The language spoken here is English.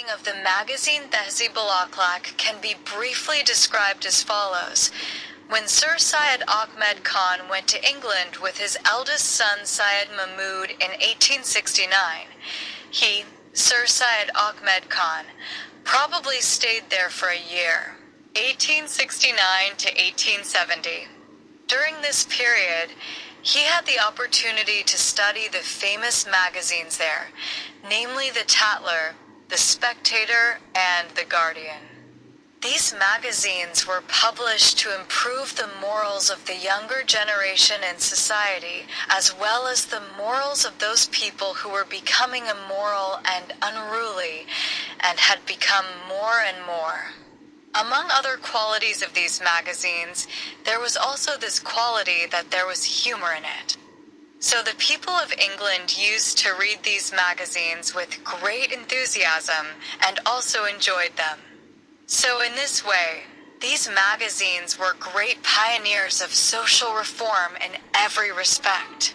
Of the magazine Tehzeeb Aklaq can be briefly described as follows. When Sir Syed Ahmed Khan went to England with his eldest son Syed Mahmud in 1869, he, Sir Syed Ahmed Khan, probably stayed there for a year, 1869 to 1870. During this period, he had the opportunity to study the famous magazines there, namely the Tatler, the Spectator, and the Guardian. These magazines were published to improve the morals of the younger generation in society, as well as the morals of those people who were becoming immoral and unruly and had become more and more. Among other qualities of these magazines, there was also this quality that there was humor in it. So the people of England used to read these magazines with great enthusiasm and also enjoyed them. So in this way, these magazines were great pioneers of social reform in every respect.